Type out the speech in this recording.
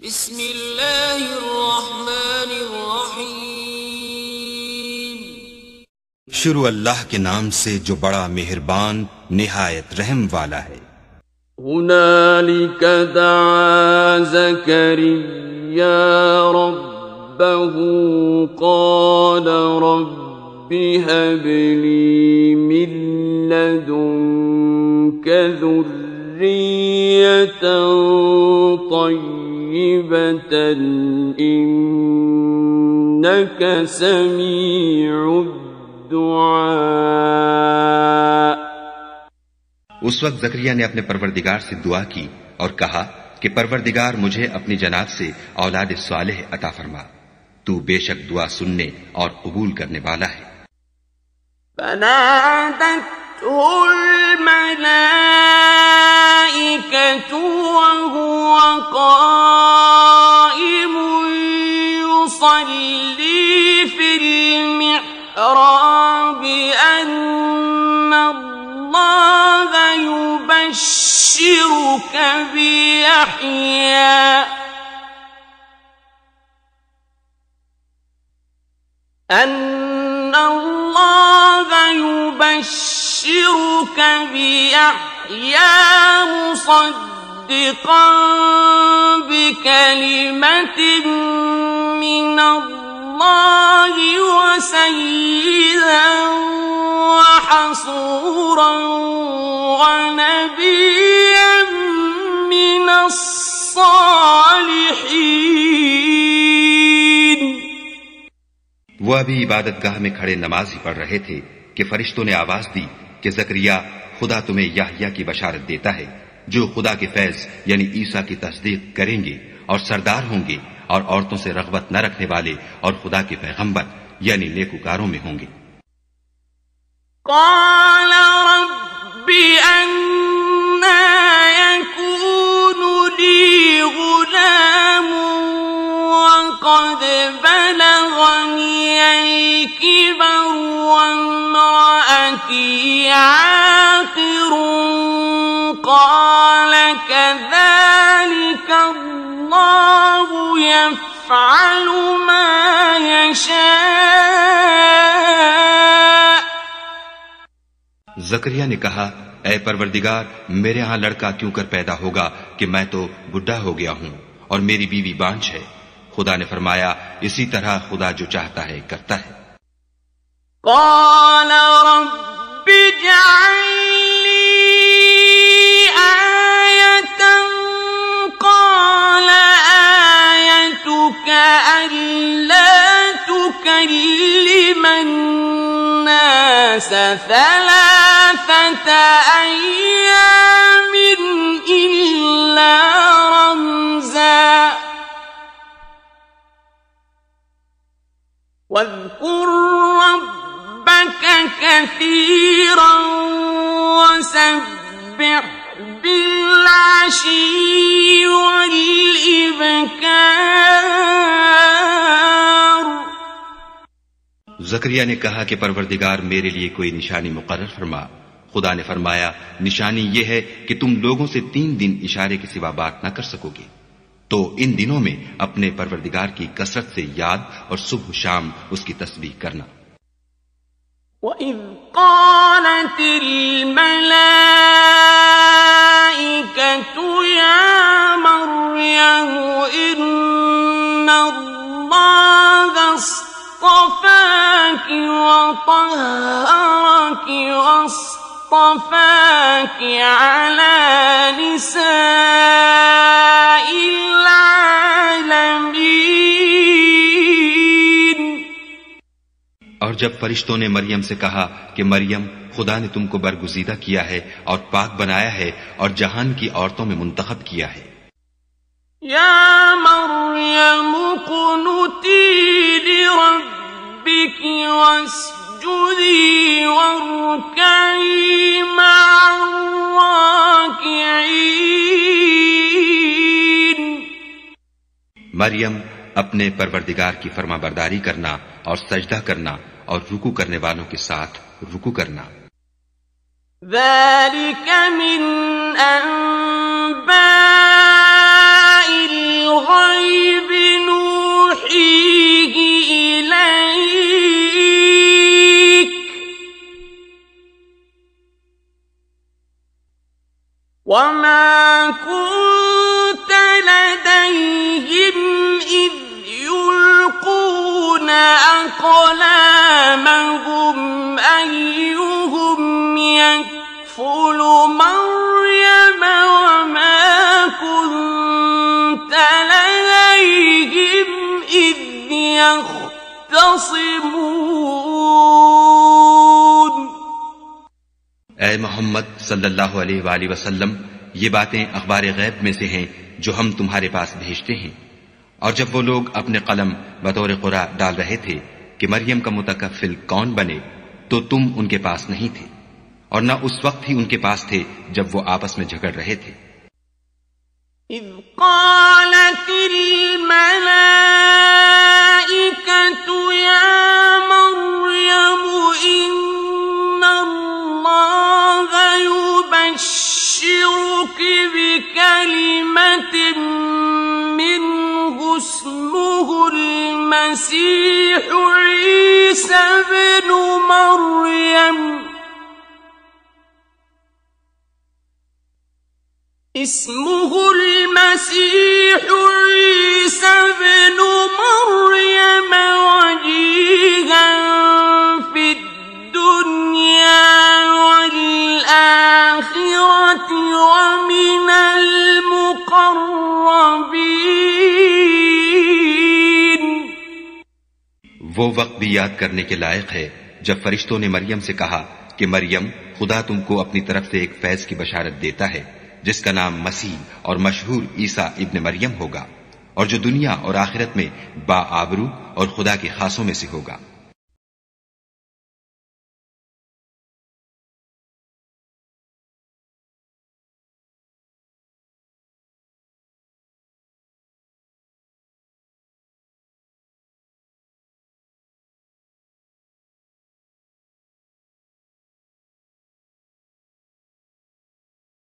बिस्मिल्लाहिर्रहमानिर्रहीम। शुरू अल्लाह के नाम से जो बड़ा मेहरबान निहायत रहम वाला है। हुनालिक दआ ज़करिया रब्बहू क़ाल रब्बि हब ली मिन लदुनक ज़ुर्रिय्यतन तय्यिबतन इन्नक समीउद दुआ। उस वक्त जकरिया ने अपने परवरदिगार से दुआ की और कहा कि परवरदिगार मुझे अपनी जनाब से औलाद सालेह अता फरमा, तू बेशक दुआ सुनने और कबूल करने वाला है। फनादतहुल मलाइकतु वहुव क़ाइमुन युसल्ली फिल मिहराब अन्ना अल्लाह युबश्शिरुक बियहया मुसद्दिक़न बिकलिमतिन मिनल्लाहि व सय्यिदन व हसूरन व नबिय्यन मिनस सालिहीन। वो अभी इबादतगाह में खड़े नमाज ही पढ़ रहे थे कि फरिश्तों ने आवाज दी कि जकरिया, खुदा तुम्हें याह्या की बशारत देता है जो खुदा के फैज यानी ईसा की तस्दीक करेंगे और सरदार होंगे और औरतों से रग़बत न रखने वाले और खुदा के पैगंबर यानी नेकूकारों में होंगे। क़ाल रब्बि अन्ना यकूनु ली गुलामुन वक़द बलगनियल किबर वम्रअती आक़िरुन। क़ाल कज़ालिक अल्लाहु यफ़अलु मा यशा। जकरिया ने कहा, ऐ परवरदिगार, मेरे यहाँ लड़का क्यों कर पैदा होगा कि मैं तो बुढ़ा हो गया हूँ और मेरी बीवी बांझ है। खुदा ने फरमाया, इसी तरह खुदा जो चाहता है करता है। क़ाल रब्बि इजअल ली आयतन। क़ाल आयतुक अल्ला तुकल्लिम अन्नास थलाथत अय्यामिन इल्ला रमज़ा वज़्कुर रब्बक कसीरन वसब्बिह बिल्अशी वल इब्कार। जकरिया ने कहा कि परवरदिगार, मेरे लिए कोई निशानी मुकर्रर फरमा। खुदा ने फरमाया, निशानी यह है कि तुम लोगों से 3 दिन इशारे के सिवा बात न कर सकोगे, तो इन दिनों में अपने परवरदिगार की कसरत से याद और सुबह शाम उसकी तस्बीह करना। वइज़ क़ालतिल मलाइकतु या मर्यम इन्नल्लाहा अस्तफ़ाकी व तहहरकी वस्तफ़ाकी अला निसाइल आलमीन। और जब फरिश्तों ने मरियम से कहा कि मरियम, खुदा ने तुमको बरगुज़ीदा किया है और पाक बनाया है और जहान की औरतों में मुंतखब किया है। या मरियम कुनुती लिरब्बिकी वस्जुदी वरकई मअर्राकिईन। मरियम, अपने परवरदिगार की फरमाबरदारी करना और सजदा करना और रुकू करने वालों के साथ रुकू करना। ذلك من أنباء الغيب يختصمون ऐ मोहम्मद सल्लल्लाहु अलैहि वसल्लम, ये बातें अखबार गैब में से हैं जो हम तुम्हारे पास भेजते हैं। और जब वो लोग अपने कलम बतौर कुरा डाल रहे थे कि मरियम का मुतकफ्फिल कौन बने, तो तुम उनके पास नहीं थे और न उस वक्त ही उनके पास थे जब वो आपस में झगड़ रहे थे। إذ قالت الملائكة يا مريم إن الله يبشرك بكلمة منه اسمه المسيح عيسى ابن مريم اسمه المسيح عيسى ابن مريم وجيها في الدنيا والآخرة ومن المقربين। वो वक्त भी याद करने के लायक है जब फरिश्तों ने मरियम से कहा कि मरियम, खुदा तुमको अपनी तरफ से एक फैज की बशारत देता है जिसका नाम मसीह और मशहूर ईसा इब्न मरियम होगा और जो दुनिया और आखिरत में बाआबरू और खुदा के खासों में से होगा।